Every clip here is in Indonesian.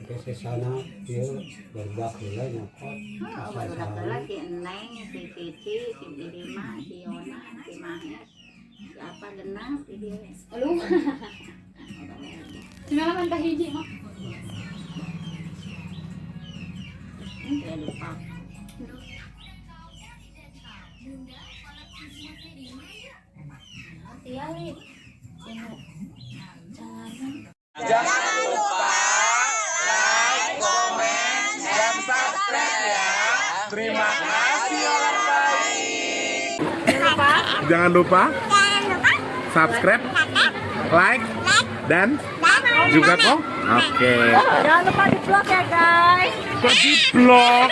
Kasi sana dia berbak nilai nyokot. Barudak heula si Eneng, si Cici, si Irima, si Yona, si Mahes, si apa genap si dia. Aduh. Semalam teh hiji mah. Saya lupa. Hati-hati. Jangan lupa like, komen, dan subscribe ya. Terima kasih orang baik. Jangan lupa subscribe, like, dan juga kok. Oke. Jangan lupa di vlog ya guys. Kok di vlog?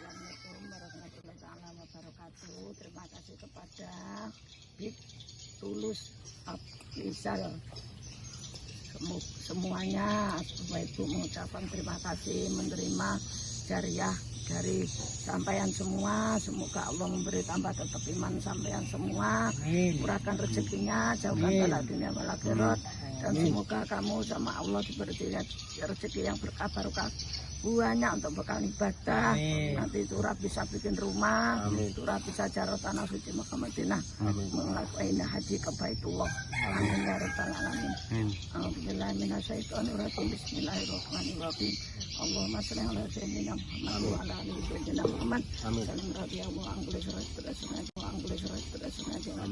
Assalamualaikum warahmatullahi wabarakatuh. Terima kasih kepada Big Tulus Official semuanya. Bapak Ibu mengucapkan terima kasih menerima jariah dari sampaian semua. Semoga Allah memberi tambah tetap iman sampaian semua, murahkan rezekinya, jauhkan bala dunia wal akhirat, dan semoga kamu sama Allah diberi rezeki yang berkah barokah banyak untuk bekal ibadah. Nanti Turah bisa bikin rumah, Turah bisa jarot tanah suci Makkah Madinah, melakukan haji ke Baitullah. Amin ya rabbal alamin. Alhamdulillah minasyaitonir rajim. Bismillahirrahmanirrahim. Allahumma shalli ala sayyidina Muhammad wa ala ali sayyidina Muhammad. Salam radhiyallahu anhu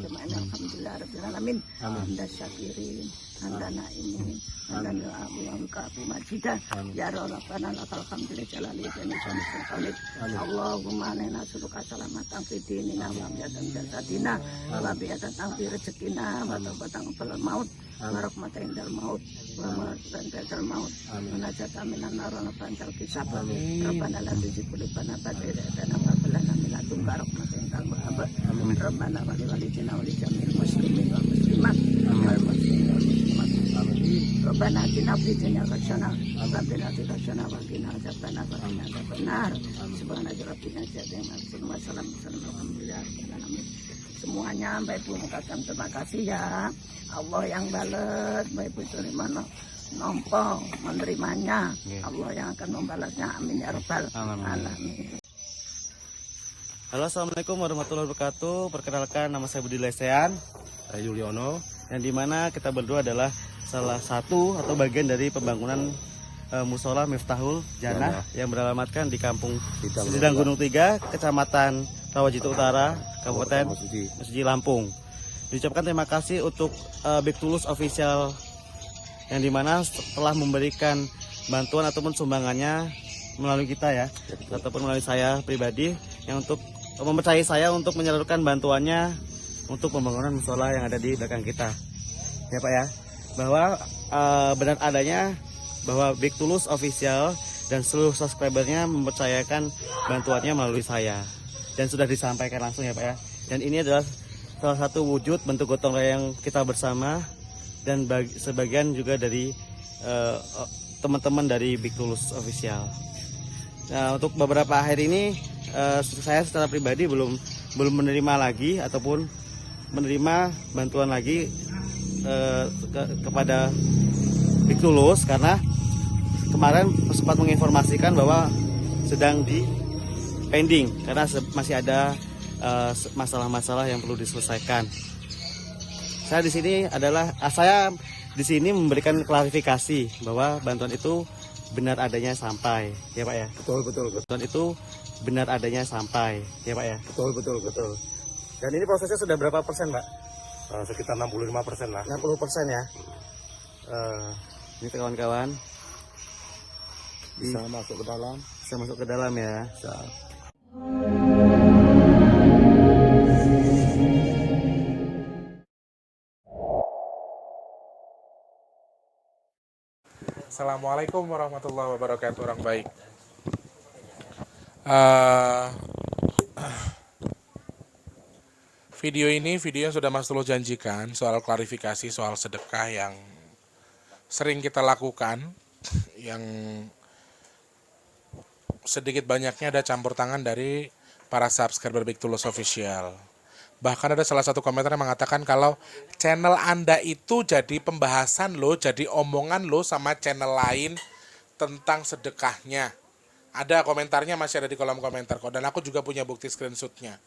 alhamdulillah rabbil alamin. Anda syakirin, anda naimin, anda abu yang kafi majidah. Ya Rabbana lakal hamdu jalali wa hamid. Allahumma inna nas'aluka salamatan fid dinina wa amyatan jasadina wa bi'atan fi rezekina wa tawbatan qabla maut wa rahmatan indal maut wa marhatan indal maut wa najatan minan nar wa pancal kisab. Rabbana la tuzigh qulubana ba'da idh hadaytana wa hab lana min ladunka rahmatan innaka antal wahhab. Rabbana wa li walidina wa li jami'il muslimin wal muslimat wal muslimin wal muslimat. Rabbana atina fid dunya hasanah wa fil akhirati hasanah wa qina adzabannar wa qina adzabannar. Subhanaka rabbina izzati wa salamun alhamdulillah. Semuanya Bapak Ibu mengucapkan terima kasih ya. Allah yang balas, Bapak Ibu terima nompo menerimanya. Allah yang akan membalasnya. Amin ya rabbal alamin. Halo, assalamualaikum warahmatullahi wabarakatuh. Perkenalkan, nama saya Budi Lesean, Saya Yuliono. yang dimana kita berdua adalah salah satu atau bagian dari pembangunan Musola Miftahul Jannah yang beralamatkan di Kampung Sidang Gunung 3, Kecamatan Rawajito Utara, Kabupaten Mesuji, Lampung. Diucapkan terima kasih untuk Big Tulus Official yang dimana telah memberikan bantuan ataupun sumbangannya melalui kita ya, ataupun melalui saya pribadi yang untuk mempercayai saya untuk menyalurkan bantuannya untuk pembangunan musola yang ada di belakang kita ya Pak ya, bahwa benar adanya bahwa Big Tulus Official dan seluruh subscribernya mempercayakan bantuannya melalui saya dan sudah disampaikan langsung ya Pak ya, dan ini adalah salah satu wujud bentuk gotong royong kita bersama dan sebagian juga dari teman-teman dari Big Tulus Official. Nah, untuk beberapa hari ini saya secara pribadi belum menerima lagi ataupun menerima bantuan lagi kepada Big Tulus karena kemarin sempat menginformasikan bahwa sedang di pending karena masih ada masalah-masalah yang perlu diselesaikan. Saya di sini memberikan klarifikasi bahwa bantuan itu benar adanya sampai, ya Pak ya. Betul. Bantuan itu benar adanya sampai, ya Pak ya. Betul. Dan ini prosesnya sudah berapa persen, Pak? Sekitar 65% lah. 60% ya. Ini kawan-kawan Bisa masuk ke dalam. bisa masuk ke dalam ya. Bisa. Assalamualaikum warahmatullahi wabarakatuh, orang baik. Video ini video yang sudah Mas Tulus janjikan soal klarifikasi soal sedekah yang sering kita lakukan, yang sedikit banyaknya ada campur tangan dari para subscriber Big Tulus Official. Bahkan ada salah satu komentar yang mengatakan kalau channel Anda itu jadi pembahasan lo, jadi omongan lo sama channel lain tentang sedekahnya. Ada komentarnya, masih ada di kolom komentar kok. Dan aku juga punya bukti screenshotnya.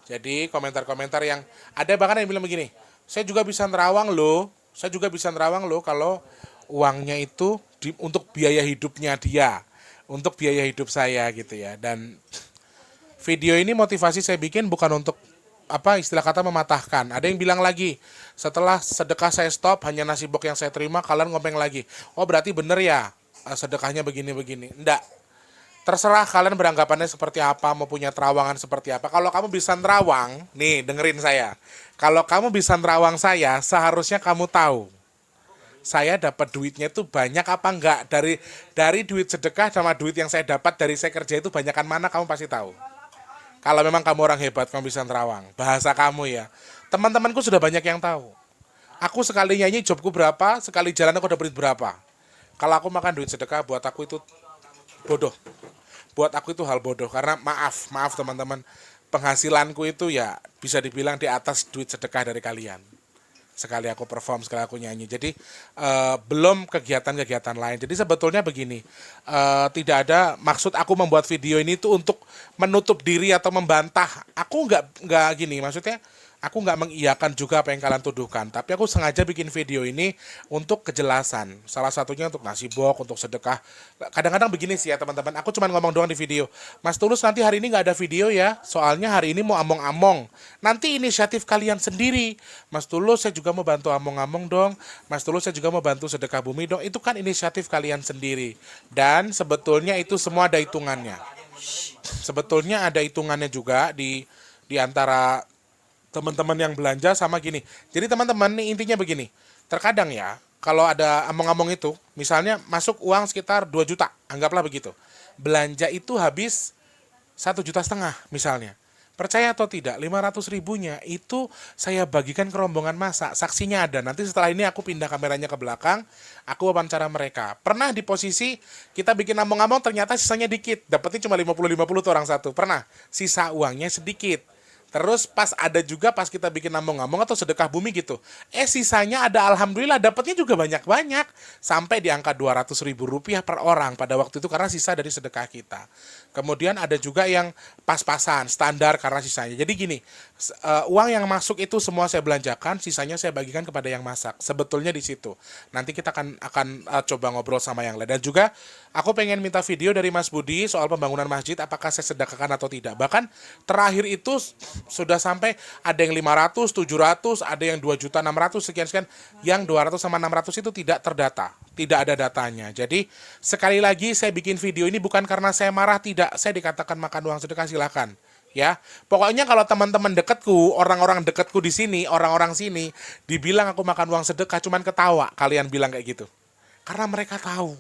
Jadi komentar-komentar yang ada bahkan yang bilang begini, saya juga bisa nerawang loh kalau uangnya itu untuk biaya hidupnya dia, untuk biaya hidup saya gitu ya. Dan video ini motivasi saya bikin bukan untuk istilah kata mematahkan. Ada yang bilang lagi, setelah sedekah saya stop, hanya nasi box yang saya terima, kalian ngomong lagi, oh berarti bener ya sedekahnya begini-begini. Enggak. Terserah kalian beranggapannya seperti apa, mau punya terawangan seperti apa. Kalau kamu bisa nerawang, nih dengerin saya. Kalau kamu bisa nerawang saya, seharusnya kamu tahu saya dapat duitnya itu banyak apa enggak. Dari duit sedekah sama duit yang saya dapat dari saya kerja itu banyakan mana, kamu pasti tahu. Kalau memang kamu orang hebat, kamu bisa nerawang. Bahasa kamu ya. Teman-temanku sudah banyak yang tahu. Aku sekali nyanyi jobku berapa, sekali jalan aku dapat duit berapa. Kalau aku makan duit sedekah, buat aku itu bodoh. Buat aku itu hal bodoh, karena maaf teman-teman, penghasilanku itu ya bisa dibilang di atas duit sedekah dari kalian. Sekali aku perform, sekali aku nyanyi. Jadi belum kegiatan-kegiatan lain. Jadi sebetulnya begini, tidak ada maksud aku membuat video ini tuh untuk menutup diri atau membantah. Aku nggak gini, maksudnya aku nggak mengiyakan juga apa yang kalian tuduhkan. Tapi aku sengaja bikin video ini untuk kejelasan. Salah satunya untuk nasi box, untuk sedekah. Kadang-kadang begini sih ya teman-teman, aku cuma ngomong doang di video. Mas Tulus nanti hari ini nggak ada video ya, soalnya hari ini mau among-among. Nanti inisiatif kalian sendiri. Mas Tulus saya juga mau bantu among-among dong. Mas Tulus saya juga mau bantu sedekah bumi dong. Itu kan inisiatif kalian sendiri. Dan sebetulnya itu semua ada hitungannya. Sebetulnya ada hitungannya juga di antara teman-teman yang belanja sama gini. Jadi teman-teman nih intinya begini. Terkadang ya, kalau ada among-among itu, misalnya masuk uang sekitar 2 juta, anggaplah begitu. Belanja itu habis 1,5 juta misalnya. Percaya atau tidak, 500 ribunya itu saya bagikan ke rombongan masa. Saksinya ada. Nanti setelah ini aku pindah kameranya ke belakang, aku wawancara mereka. Pernah di posisi kita bikin among-among ternyata sisanya dikit. Dapetnya cuma 50-50 tuh orang satu. Pernah, sisa uangnya sedikit. Terus pas kita bikin among-among atau sedekah bumi gitu. Sisanya ada alhamdulillah dapatnya juga banyak-banyak. Sampai di angka 200 ribu rupiah per orang pada waktu itu karena sisa dari sedekah kita. Kemudian ada juga yang pas-pasan, standar karena sisanya. Jadi gini, uang yang masuk itu semua saya belanjakan, sisanya saya bagikan kepada yang masak. Sebetulnya di situ. Nanti kita akan coba ngobrol sama yang lain. Dan juga aku pengen minta video dari Mas Budi soal pembangunan masjid, apakah saya sedekahkan atau tidak. Bahkan terakhir itu sudah sampai ada yang 500, 700, ada yang 2.600.000 sekian-sekian. Yang 200 sama 600 itu tidak terdata. Tidak ada datanya. Jadi sekali lagi saya bikin video ini bukan karena saya marah, tidak. Saya dikatakan makan uang sedekah, silakan. Ya, pokoknya kalau teman-teman dekatku, orang-orang dekatku di sini, orang-orang sini, dibilang aku makan uang sedekah, cuman ketawa kalian bilang kayak gitu. Karena mereka tahu.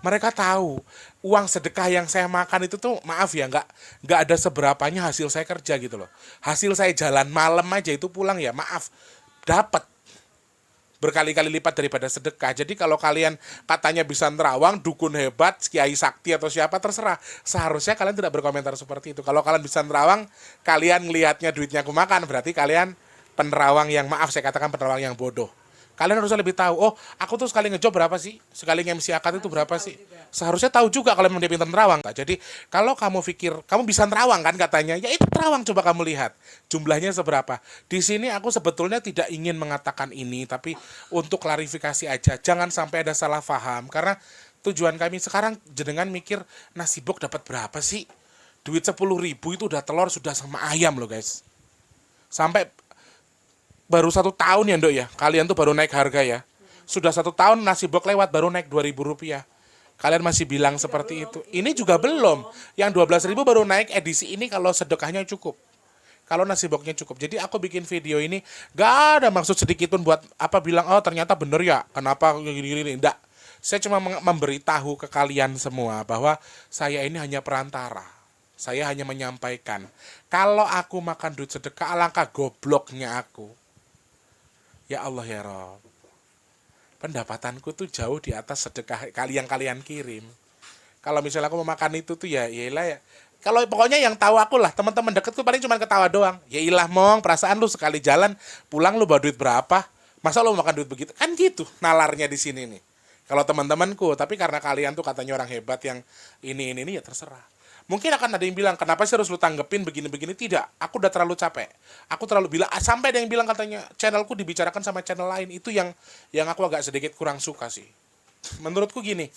Mereka tahu uang sedekah yang saya makan itu tuh maaf ya nggak ada seberapanya hasil saya kerja gitu loh. Hasil saya jalan malam aja itu pulang ya maaf dapat berkali-kali lipat daripada sedekah. Jadi kalau kalian katanya bisa nerawang, dukun hebat, kiai sakti atau siapa terserah. Seharusnya kalian tidak berkomentar seperti itu. Kalau kalian bisa nerawang, kalian ngelihatnya duitnya aku makan, berarti kalian penerawang yang maaf saya katakan penerawang yang bodoh. Kalian harusnya lebih tahu, oh aku tuh sekali ngejob berapa sih? Sekali nge-MC akad itu berapa sih? Seharusnya tahu juga kalau memang dia pintar nerawang. Jadi kalau kamu pikir, kamu bisa nerawang kan katanya, ya itu terawang coba kamu lihat. Jumlahnya seberapa. Di sini aku sebetulnya tidak ingin mengatakan ini, tapi untuk klarifikasi aja. Jangan sampai ada salah paham. Karena tujuan kami sekarang jenengan mikir, nasi box dapat berapa sih? Duit 10.000 itu udah telur, sudah sama ayam loh guys. Sampai baru 1 tahun ya Ndok ya, kalian tuh baru naik harga ya. Sudah 1 tahun nasi box lewat baru naik 2.000 rupiah. Kalian masih bilang seperti itu. Ini juga belum. Yang 12.000 baru naik edisi ini kalau sedekahnya cukup. Kalau nasi boxnya cukup. Jadi aku bikin video ini gak ada maksud sedikit pun buat bilang oh ternyata bener ya. Kenapa gini-gini. Enggak. Saya cuma memberitahu ke kalian semua bahwa saya ini hanya perantara. Saya hanya menyampaikan. Kalau aku makan duit sedekah, alangkah gobloknya aku. Ya Allah ya Rob. Pendapatanku tuh jauh di atas sedekah yang kalian kirim. Kalau misalnya aku mau makan itu tuh ya iyalah ya. Kalau pokoknya yang tahu aku lah, teman-teman deketku paling cuma ketawa doang. Ya ilah mong, perasaan lu sekali jalan pulang lu bawa duit berapa? Masa lu makan duit begitu? Kan gitu nalarnya di sini nih. Kalau teman-temanku, tapi karena kalian tuh katanya orang hebat yang ini ya terserah. Mungkin akan ada yang bilang, kenapa sih harus lu tanggepin begini-begini? Tidak, aku udah terlalu capek. Aku terlalu bilang, sampai ada yang bilang katanya channelku dibicarakan sama channel lain. Itu yang aku agak sedikit kurang suka sih. Menurutku gini,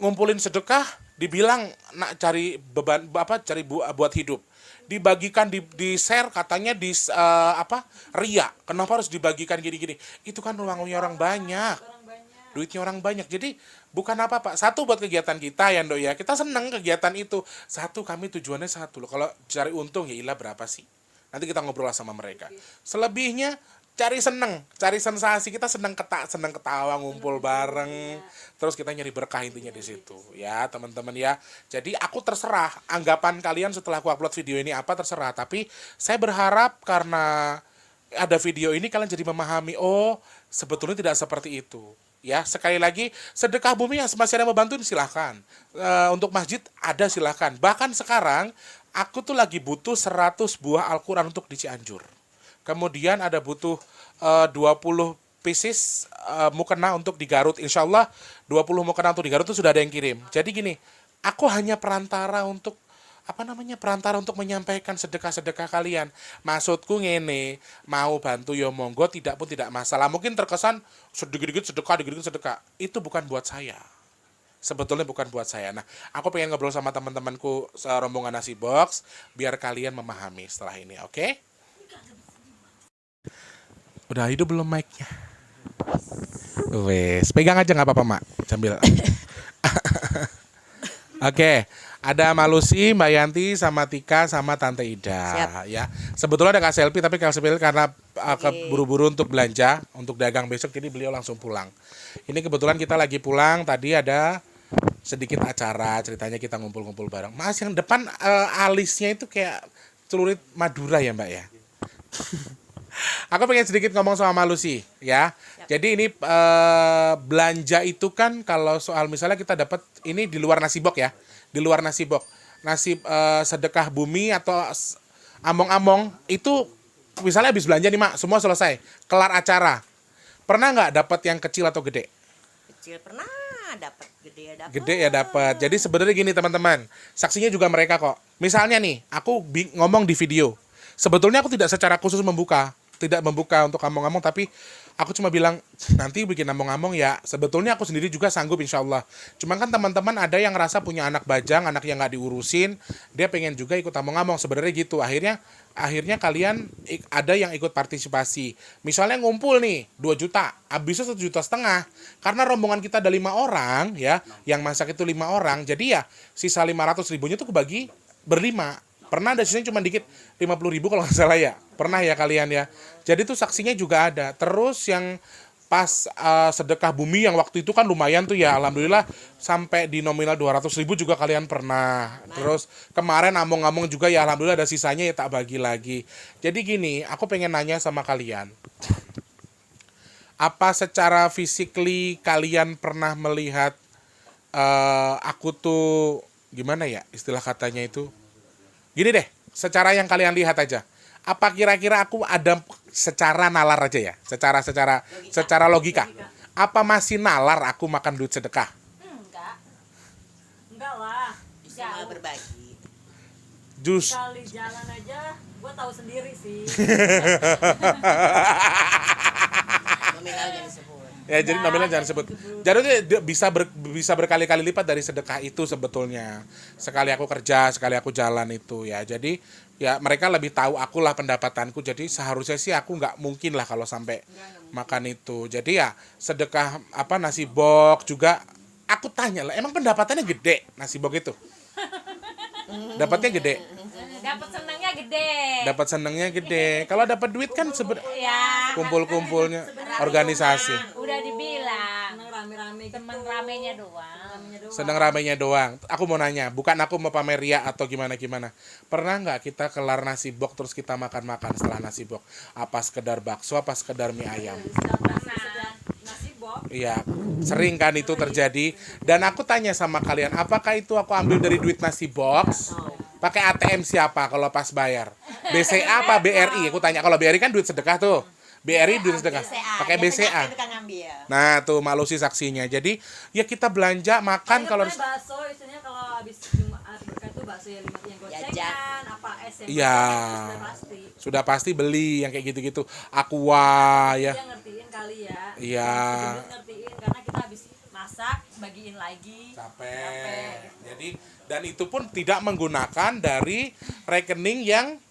ngumpulin sedekah, dibilang nak cari beban buat hidup. Dibagikan di share katanya ria. Kenapa harus dibagikan gini-gini? Itu kan uangnya orang banyak. Duitnya orang banyak. Jadi bukan apa-apa. Satu buat kegiatan kita ya Ndok ya. Kita seneng kegiatan itu. Satu kami tujuannya satu loh. Kalau cari untung ya ilah berapa sih? Nanti kita ngobrol sama mereka. Selebihnya cari seneng, cari sensasi. Kita seneng ketawa, ngumpul bareng. Terus kita nyari berkah intinya di situ. Ya teman-teman ya. Jadi aku terserah. Anggapan kalian setelah aku upload video ini apa terserah. Tapi saya berharap karena ada video ini kalian jadi memahami. Oh sebetulnya tidak seperti itu. Ya sekali lagi sedekah bumi yang masih ada yang mau bantuin silahkan. Untuk masjid ada silahkan. Bahkan sekarang aku tuh lagi butuh 100 buah Al-Quran untuk di Cianjur. Kemudian ada butuh 20 pieces mukena untuk di Garut. Insya Allah 20 mukena untuk di Garut itu sudah ada yang kirim. Jadi gini, aku hanya perantara untuk menyampaikan sedekah-sedekah kalian. Maksudku ngene, mau bantu ya monggo, tidak pun tidak masalah. Mungkin terkesan sedikit-sedikit sedekah. Itu bukan buat saya. Sebetulnya bukan buat saya. Nah, aku pengen ngobrol sama teman-temanku rombongan Nasi Box biar kalian memahami setelah ini, oke? Udah hidup belum mic-nya? Wes, pegang aja nggak apa-apa, Mak. Sambil. Oke, ada Malusi, Mbak Yanti, sama Tika, sama Tante Ida. Siap. Ya. Sebetulnya ada Kak Selfie, tapi Kak Selfie karena buru-buru untuk belanja, untuk dagang besok, jadi beliau langsung pulang. Ini kebetulan kita lagi pulang, tadi ada sedikit acara, ceritanya kita ngumpul-ngumpul bareng. Mas, yang depan alisnya itu kayak celurit Madura ya Mbak ya? Aku pengen sedikit ngomong sama Malusi ya. Jadi ini belanja itu kan kalau soal misalnya kita dapat ini di luar nasi box ya. Di luar nasi box. Nasi sedekah bumi atau among-among itu misalnya habis belanja nih Mak, semua selesai. Kelar acara. Pernah nggak dapat yang kecil atau gede? Kecil pernah, dapat gede ya dapat. Gede ya dapat. Jadi sebenarnya gini teman-teman. Saksinya juga mereka kok. Misalnya nih, aku ngomong di video. Sebetulnya aku tidak secara khusus tidak membuka untuk among-among, tapi aku cuma bilang nanti bikin among-among ya. Sebetulnya aku sendiri juga sanggup insya Allah. Cuman kan teman-teman ada yang ngerasa punya anak bajang, anak yang nggak diurusin, dia pengen juga ikut among-among. Sebenarnya gitu. Akhirnya kalian ada yang ikut partisipasi. Misalnya ngumpul nih 2 juta, habisnya 1,5 juta. Karena rombongan kita ada 5 orang ya, yang masak itu 5 orang. Jadi ya sisa 500 ribunya tuh kebagi berlima. Pernah ada sisanya cuma dikit 50 ribu kalau nggak salah ya. Pernah ya kalian ya. Jadi tuh saksinya juga ada. Terus yang pas sedekah bumi yang waktu itu kan lumayan tuh ya. Alhamdulillah sampai di nominal 200 ribu juga kalian pernah. Terus kemarin among-among juga ya alhamdulillah ada sisanya ya tak bagi lagi. Jadi gini, aku pengen nanya sama kalian. Apa secara physically kalian pernah melihat aku tuh gimana ya istilah katanya itu? Gini deh, secara yang kalian lihat aja. Apa kira-kira aku ada secara nalar aja ya? Secara logika. Apa masih nalar aku makan duit sedekah? Enggak lah. Bisa berbagi. Kali jalan aja, gue tahu sendiri sih. Nominal jangan disebut. Ya jadi nominal jangan sebut. Jadi bisa berkali-kali lipat dari sedekah itu sebetulnya. Sekali aku kerja, sekali aku jalan itu ya. Jadi ya mereka lebih tahu aku lah pendapatanku. Jadi seharusnya sih aku nggak mungkin lah kalau sampai makan itu. Jadi ya sedekah nasi box juga aku tanya lah. Emang pendapatannya gede nasi box itu? Dapatnya gede. Dapat senangnya gede. Kalau dapat duit kan ya, kumpul-kumpulnya organisasi. Udah dibilang. Rame-rame rame teman ramenya doang. Seneng ramenya doang. Aku mau nanya, bukan aku mau pamer ria atau gimana-gimana. Pernah nggak kita kelar nasi bok terus kita makan-makan setelah nasi bok? Apa sekedar bakso, apa sekedar mie ayam? Nasi bok. Iya, sering kan itu terjadi. Dan aku tanya sama kalian, apakah itu aku ambil dari duit nasi box? Pakai ATM siapa kalau pas bayar? BCA apa BRI? Aku tanya, kalau BRI kan duit sedekah tuh. BRI duit sedekah. Pakai BCA. Nah, tuh Mak Lucy saksinya. Jadi, ya kita belanja makan kalau bakso istilahnya kalau habis Jumat berkah itu bakso yang gocengan, apa es yang iya. Sudah pasti beli yang kayak gitu-gitu. Aqua ya. Dia ngertiin kali ya. Iya. Ngertiin karena kita habis masak, bagiin lagi. Capek. Jadi dan itu pun tidak menggunakan dari rekening yang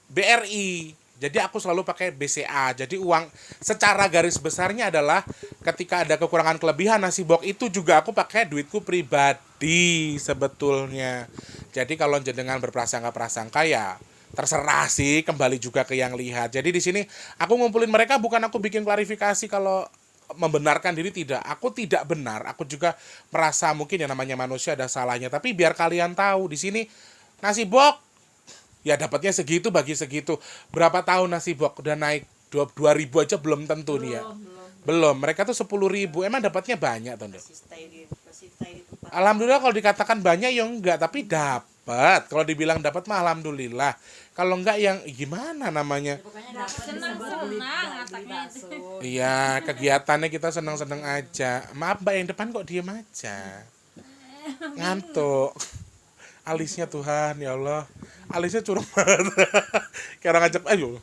BRI. Jadi aku selalu pakai BCA. Jadi uang secara garis besarnya adalah ketika ada kekurangan kelebihan nasi bok itu juga aku pakai duitku pribadi sebetulnya. Jadi kalau jenengan berprasangka-prasangka ya terserah sih, kembali juga ke yang lihat. Jadi di sini aku ngumpulin mereka, bukan aku bikin klarifikasi kalau membenarkan diri, tidak. Aku tidak benar. Aku juga merasa mungkin yang namanya manusia ada salahnya. Tapi biar kalian tahu di sini nasi bok ya dapatnya segitu bagi segitu. Berapa tahun nasi bok udah naik 2.000 aja belum tentu nih ya. Belum. Mereka tuh 10.000. Emang dapatnya banyak tuh. Alhamdulillah kalau dikatakan banyak ya enggak, tapi dapat. Kalau dibilang dapat mah alhamdulillah. Kalau enggak yang gimana namanya? Senang-senang ataknya itu. Iya, kegiatannya kita senang-senang aja. Maaf Mbak yang depan kok diem aja. Ngantuk. Alisnya Tuhan, ya Allah. Alisnya curang banget. Kayak orang ngajak, ayo.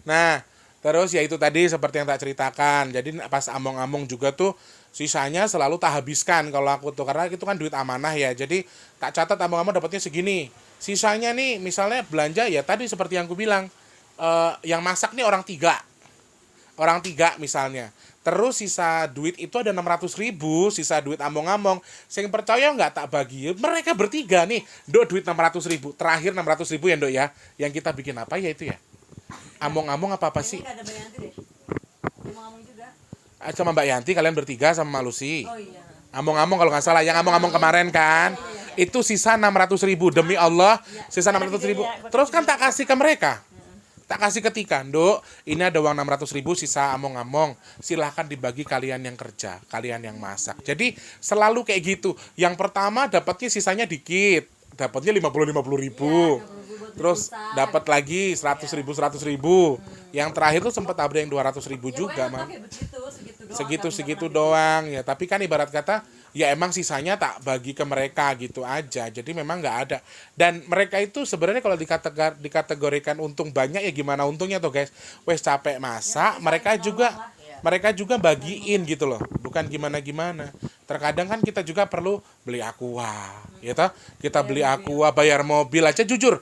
Nah, terus ya itu tadi seperti yang tak ceritakan. Jadi pas among-among juga tuh sisanya selalu tak habiskan kalau aku tuh. Karena itu kan duit amanah ya. Jadi tak catat among-among dapatnya segini. Sisanya nih misalnya belanja ya tadi seperti yang aku bilang. Yang masak nih orang 3. Orang 3 misalnya. Terus sisa duit itu ada 600.000, sisa duit among-among. Saya percaya nggak tak bagi. Mereka bertiga nih, Dok duit 600.000. Terakhir 600.000 ya Dok ya. Yang kita bikin apa ya itu ya? Among-among apa sih? Ini nggak ada Mbak Yanti deh. Ngomong juga. Sama Mbak Yanti kalian bertiga sama Mak Lucy. Oh iya. Among-among kalau nggak salah. Yang among-among kemarin kan. Itu sisa 600.000. Demi Allah, sisa 600.000. Terus kan tak kasih ke mereka. Tak kasih ketika, Dok, ini ada uang 600.000 sisa among-among. Silahkan dibagi kalian yang kerja, kalian yang masak. Jadi selalu kayak gitu. Yang pertama dapatnya sisanya dikit, dapatnya 50.000. Terus dapat lagi 100.000. Yang terakhir tuh sempat ada yang 200.000 juga, Mam. Segitu doang ya. Tapi kan ibarat kata ya emang sisanya tak bagi ke mereka gitu aja. Jadi memang nggak ada. Dan mereka itu sebenarnya kalau dikategorikan untung banyak ya gimana untungnya tuh guys. Wes capek masak, mereka juga bagiin gitu loh. Bukan gimana-gimana. Terkadang kan kita juga perlu beli aqua, ya toh? Kita beli aqua, bayar mobil aja jujur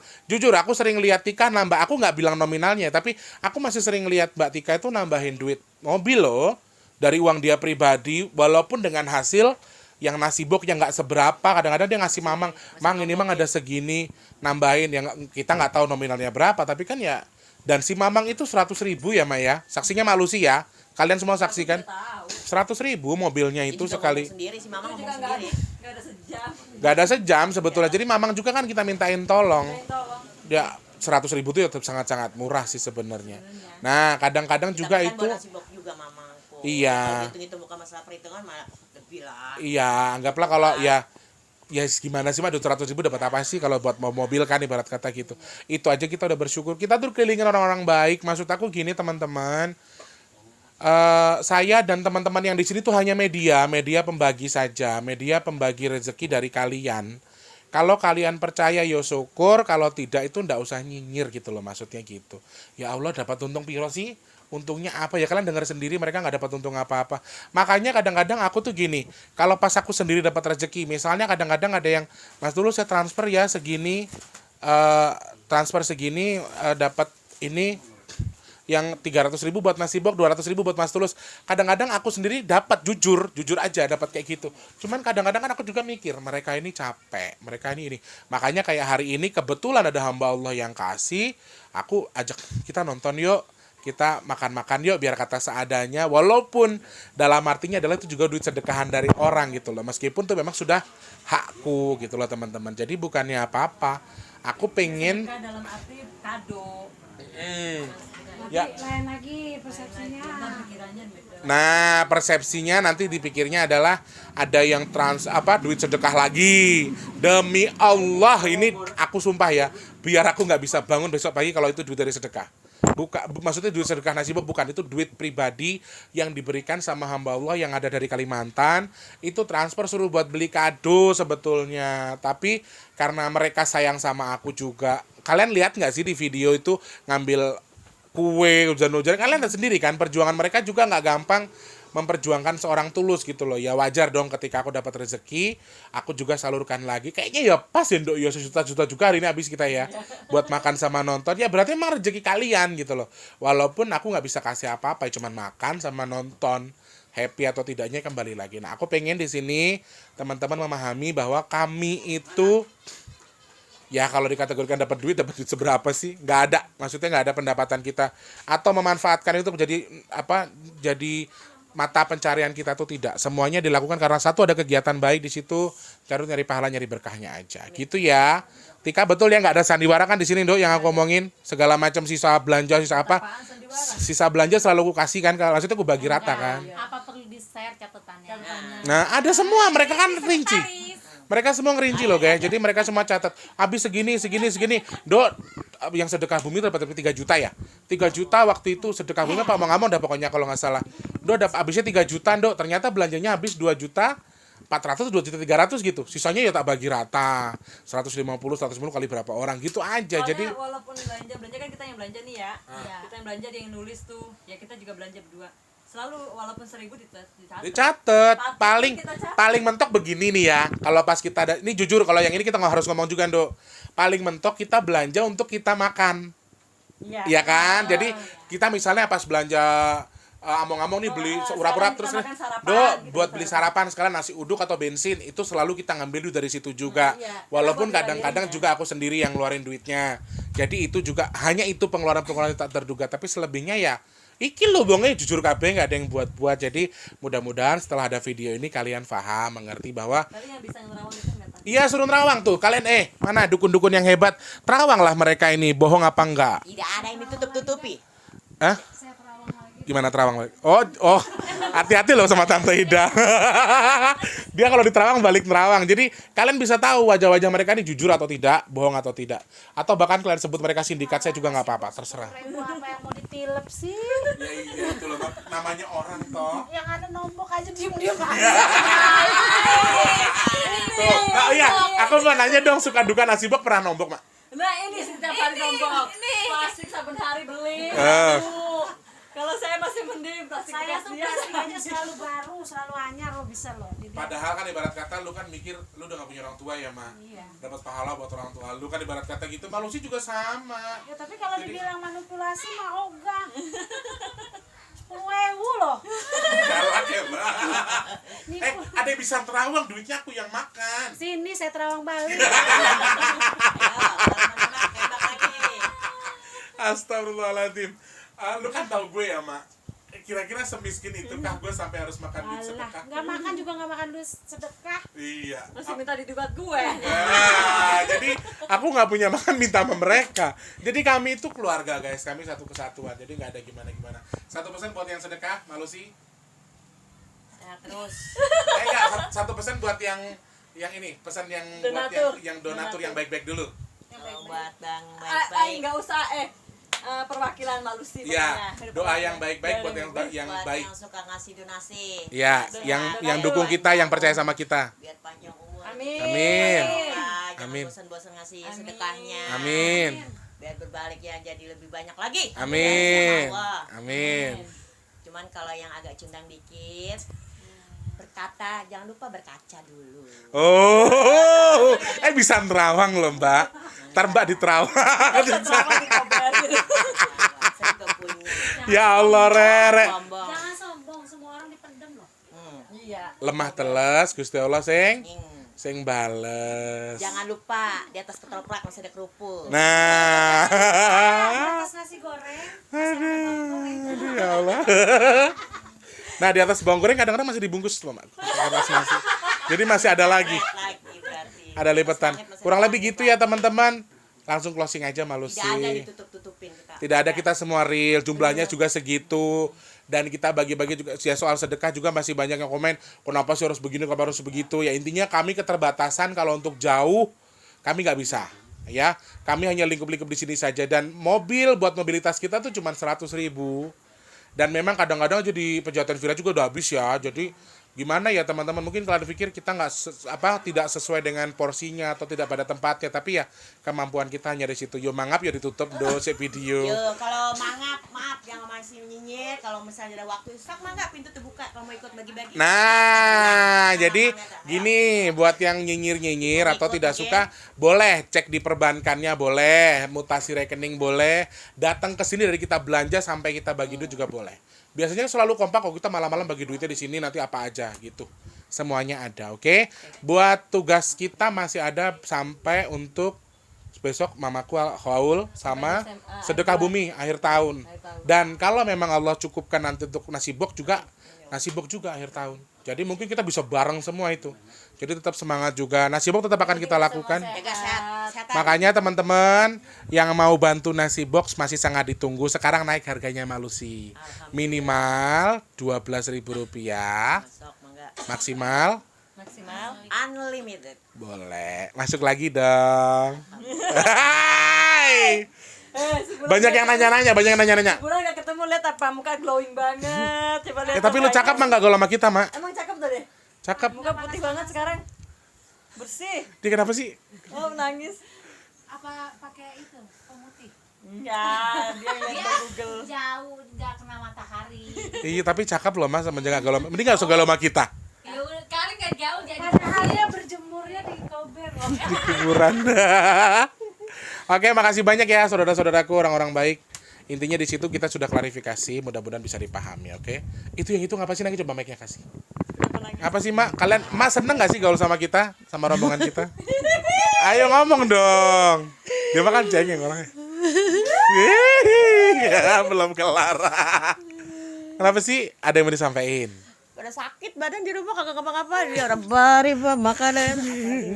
aku sering lihat Tika nambah, aku nggak bilang nominalnya, tapi aku masih sering lihat Mbak Tika itu nambahin duit mobil loh dari uang dia pribadi, walaupun dengan hasil yang nasi bok yang nggak seberapa, kadang-kadang dia ngasih Mang ini Mang ada segini, nambahin yang kita nggak tahu nominalnya berapa, tapi kan ya, dan si Mamang itu 100.000 ya Maya, saksinya Mak Lucy ya, kalian semua saksikan, 100.000 mobilnya itu sekali, sendiri si Mama ngomong sendiri. nggak ada sejam sebetulnya, jadi Mamang juga kan kita mintain tolong, ya 100.000 itu ya tetap sangat-sangat murah sih sebenarnya. Nah kadang-kadang juga Tapi kan itu, buat nasi bok juga Mamaku. Iya. Hitung-hitung bukan masalah perhitungan malah lebih lah. iya anggaplah kalau ya gimana sih Mak, 200.000 dapat apa sih kalau buat mobil kan ibarat kata gitu. Itu aja kita udah bersyukur. Kita tuh kelilingin orang-orang baik. Maksud aku gini teman-teman, saya dan teman-teman yang di sini tuh hanya media pembagi saja, media pembagi rezeki dari kalian. Kalau kalian percaya ya syukur, kalau tidak itu ndak usah nyinyir gitu loh, maksudnya gitu. Ya Allah dapat untung piro sih? Untungnya apa ya, kalian dengar sendiri mereka nggak dapat untung apa-apa. Makanya kadang-kadang aku tuh gini, kalau pas aku sendiri dapat rezeki, misalnya kadang-kadang ada yang Mas dulu saya transfer ya segini, dapat ini yang 300.000 buat nasi bok, 200.000 buat Mas Tulus. Kadang-kadang aku sendiri dapat jujur aja dapat kayak gitu. Cuman kadang-kadang kan aku juga mikir mereka ini capek, mereka ini. Makanya kayak hari ini kebetulan ada hamba Allah yang kasih, aku ajak kita nonton yuk. kita makan-makan yuk biar kata seadanya, walaupun dalam artinya adalah itu juga duit sedekahan dari orang gitu loh, meskipun tuh memang sudah hakku gitu loh teman-teman. Jadi bukannya apa-apa, aku pengen Sedekah dalam arti kado. ya. Lain lagi persepsinya. Pikirannya beda. Nah, persepsinya nanti dipikirnya adalah ada yang duit sedekah lagi. Demi Allah, ini aku sumpah ya, biar aku nggak bisa bangun besok pagi kalau itu duit dari sedekah. Maksudnya duit sedekah nasibah bukan, itu duit pribadi yang diberikan sama hamba Allah yang ada dari Kalimantan. Itu transfer suruh buat beli kado sebetulnya. Tapi karena mereka sayang sama aku juga. Kalian lihat nggak sih di video itu ngambil kue hujan-hujan, kalian lihat sendiri kan perjuangan mereka juga nggak gampang memperjuangkan seorang Tulus gitu loh. Ya wajar dong ketika aku dapat rezeki, aku juga salurkan lagi. Kayaknya ya pas ya Nduk, ya sejuta-juta juga hari ini habis kita ya buat makan sama nonton. Ya berarti emang rezeki kalian gitu loh. Walaupun aku nggak bisa kasih apa-apa, cuman makan sama nonton. Happy atau tidaknya kembali lagi. Nah, aku pengen di sini teman-teman memahami bahwa kami itu ya kalau dikategorikan dapat duit seberapa sih? Nggak ada. Maksudnya nggak ada pendapatan kita. Atau memanfaatkan itu menjadi jadi mata pencarian kita tuh tidak. Semuanya dilakukan karena satu ada kegiatan baik di situ, nyari pahala, nyari berkahnya aja. Gitu ya. Tika, betul ya nggak ada sandiwara kan di sini, Dok, yang aku ngomongin segala macam sisa belanja, sisa apa? Sisa belanja selalu aku kasih kan, maksudnya aku bagi rata kan. Apa perlu di-share catatannya? Nah, ada semua, mereka kan rinci. Mereka semua ngerinci loh guys, jadi mereka semua catat. Habis segini. Dok, yang sedekah bumi dapat 3 juta ya? 3 juta waktu itu sedekah bumi Pak Mongamo udah pokoknya kalau nggak salah. Dok, habisnya 3 juta, Dok. Ternyata belanjanya habis 2 juta 400, 2 juta 300 gitu. Sisanya ya tak bagi rata. 150 kali berapa orang gitu aja. Soalnya Jadi walaupun belanja kan kita yang belanja nih ya. Kita yang belanja, dia yang nulis tuh. Ya kita juga belanja berdua. Selalu walaupun 1.000 dicatat. Paling mentok begini nih ya. Kalau pas kita ada, ini jujur kalau yang ini kita nggak harus ngomong juga, Dok. Paling mentok kita belanja untuk kita makan. Iya kan? Jadi kita misalnya pas belanja among-among nih beli urap-urap terus Dok, buat beli sarapan sekalian nasi uduk atau bensin, itu selalu kita ngambil duit dari situ juga. Walaupun kadang-kadang juga aku sendiri yang ngeluarin duitnya. Jadi itu juga hanya itu pengeluaran-pengeluaran tak terduga, tapi selebihnya ya iki lo bongnya jujur kabeh nggak ada yang buat-buat. Jadi mudah-mudahan setelah ada video ini kalian paham, mengerti bahwa iya suruh nerawang tuh kalian. Mana dukun-dukun yang hebat, terawang lah mereka ini, bohong apa enggak? Tidak ada yang ditutup-tutupi. Gimana terawang? Oh, hati-hati loh sama Tante Ida. Dia kalau diterawang balik nerawang. Jadi kalian bisa tahu wajah-wajah mereka ini jujur atau tidak, bohong atau tidak. Atau bahkan kalian sebut mereka sindikat, saya juga nggak apa-apa, terserah. Apa yang mau ditilep sih? Ya itu loh, namanya orang toh. Yang ada nombok aja diem-diem aja. Tuh, nah, iya, aku mau nanya dong, suka duka nasi bok pernah nombok, Mak? Nah ini setiap hari nombok. Plastik saben hari beli. Kalau saya masih mending plastik Saya bekas tuh dia. plastiknya selalu baru, selalu anyar lo bisa lo. Padahal kan ibarat kata lu kan mikir lu udah gak punya orang tua ya, Ma. Iya. Dapat pahala buat orang tua lu kan ibarat kata gitu. Malu sih juga sama. Ya tapi kalau dibilang manipulasi mah ogah. 10.000 loh. Galak ya, Mbak. Ada yang bisa terawang, duitnya aku yang makan. Sini saya terawang balik. Astagfirullahaladzim. Lu kan tahu gue ya, Mak. Kira-kira semiskin itukah gue sampai harus makan duit sedekah? Nggak makan juga nggak makan duit sedekah. Iya. Masih minta didubat gue. Jadi aku nggak punya makan minta sama mereka. Jadi kami itu keluarga guys, kami satu kesatuan. Jadi nggak ada gimana-gimana. 1% buat yang sedekah, malu sih. Sehat terus. Enggak, 1% buat yang ini, pesan yang Donatur. buat yang donatur yang baik-baik dulu. Buat bang Ay, baik-baik. nggak usah perwakilan Malusi. Iya, doa yang baik-baik buat yang Buat baik. yang suka ngasih donasi. Iya, yang dukung kita, yang percaya sama kita. Biar panjang umur. Amin. Amin. Jangan Amin. bosan-bosan ngasih sedekahnya. Amin. Biar berbalik ya jadi lebih banyak lagi. Amin. Sama Allah. Amin. Cuman kalau yang agak cundang dikit, berkata jangan lupa berkaca dulu. Oh, bisa nerawang loh, Mbak. Ntar Mbak diterawang. Saya juga punya. Ya Allah, Rere. Sombong. Jangan sombong, semua orang dipendem loh. Iya. Lemah teles, Gusti Allah sing Hmm. bales. Jangan lupa di atas ketoprak masih ada kerupuk. Nah. Atas nasi goreng, masih ada Allah. Nah, di atas bawang goreng kadang-kadang masih dibungkus loh, Mak. Atas nasi. Jadi masih ada lagi. Lagi berarti. Ada lipetan. Kurang lebih gitu ya, teman-teman. Langsung closing aja malu Tidak ada sih. ditutup-tutupin kita. Tidak ada, kita semua real, jumlahnya juga segitu. Dan kita bagi-bagi juga, ya soal sedekah juga masih banyak yang komen, kenapa sih harus begini, kenapa harus begitu. Ya intinya kami keterbatasan, kalau untuk jauh, kami nggak bisa. Ya, kami hanya lingkup-lingkup di sini saja. Dan mobil, buat mobilitas kita tuh cuma 100.000. Dan memang kadang-kadang jadi pejaten Vira juga udah habis ya. Jadi gimana ya teman-teman, mungkin kalau dipikir kita tidak sesuai dengan porsinya atau tidak pada tempatnya, tapi ya kemampuan kita hanya di situ. Yo mangap ya ditutup do si video. Yo, kalau mangap, maaf yang masih nyinyir, kalau misalnya ada waktu, sok mangga pintu terbuka kalau mau ikut bagi-bagi. Nah, jadi gini, buat yang nyinyir-nyinyir atau tidak suka, boleh cek di perbankannya, boleh mutasi rekening, boleh datang ke sini dari kita belanja sampai kita bagi duit juga boleh. Biasanya selalu kompak kalau kita malam-malam bagi duitnya di sini, nanti apa aja gitu. Semuanya ada, oke? Buat tugas kita masih ada sampai untuk besok mamaku haul sama sedekah bumi akhir tahun. Dan kalau memang Allah cukupkan nanti untuk nasi box juga akhir tahun. Jadi mungkin kita bisa bareng semua itu. Jadi tetap semangat juga. Nasi box tetap akan kita lakukan. Jaga sehat. Makanya teman-teman yang mau bantu nasi box masih sangat ditunggu. Sekarang naik harganya Malusi. Minimal Rp12.000. Sok mangga. Maksimal Unlimited. boleh. Masuk lagi dong. Hai. Banyak yang nanya-nanya. Bulan nggak ketemu, lihat apa muka glowing banget. Coba lihat. Tapi lu cakep mah nggak gaul sama kita, Mak? Emang cakep tuh deh. Cakep. Muka putih banget sekarang. Bersih. Dia kenapa sih? Oh, nangis. Apa pakai itu pemutih? Enggak, dia lihat di Google. Jauh nggak kena matahari. Iya, tapi cakep loh, Mas, menjaga gaul. Mending nggak usah gaul sama kita. Ya udah, kali nggak jauh jadi. Mataharinya berjemurnya di kober loh. Di kuburan. Oke, makasih banyak ya saudara-saudaraku, orang-orang baik. Intinya di situ kita sudah klarifikasi, mudah-mudahan bisa dipahami, oke? Itu yang itu ngapa sih, nanti coba mic-nya kasih. Apa sih, Mak? Kalian, Mak seneng gak sih gaul sama kita? Sama rombongan kita? Ayo ngomong dong. Dia makan cengeng orangnya. Ya, belum kelar. Kenapa sih? Ada yang mau disampaikan? Pada sakit badan di rumah kagak ngapa-ngapa. Dia orang bari makanan.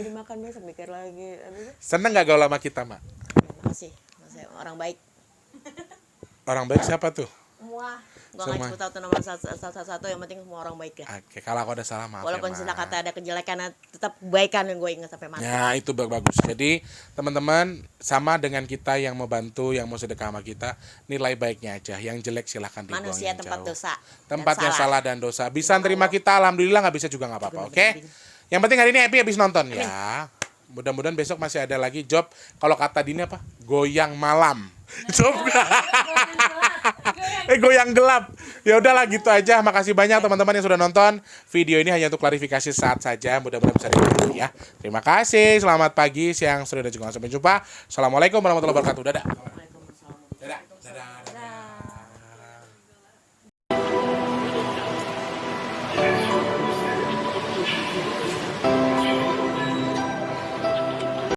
Dimakan biasa mikir lagi. Seneng gak gaul sama kita, Mak? Makasih orang baik. Orang baik siapa tuh? Semua. Gua Semua. nggak tahu nama satu-satu, yang penting semua orang baik ya. Oke, kalau aku ada salah maaf Walaupun ya, sila Mak. kata ada kejelekan, tetap kebaikan yang gue ingat sampai mati. Ya, itu bagus. Jadi, teman-teman, sama dengan kita yang mau bantu, yang mau sedekah sama kita, nilai baiknya aja. Yang jelek silahkan dibuang Manusia yang tempat jauh. dosa. Tempatnya dan salah dan dosa. Bisa terima kita, alhamdulillah. Nggak bisa juga nggak apa-apa, oke? Yang penting hari ini happy habis nonton ya. Mudah-mudahan besok masih ada lagi job. Kalau kata Dini apa? Goyang malam. Job goyang gelap. Ya udahlah gitu aja. Makasih banyak teman-teman yang sudah nonton. Video ini hanya untuk klarifikasi saat saja. Mudah-mudahan bisa dipahami ya. Terima kasih. Selamat pagi, siang, sore dan juga sampai jumpa. Assalamualaikum warahmatullahi wabarakatuh. Dadah.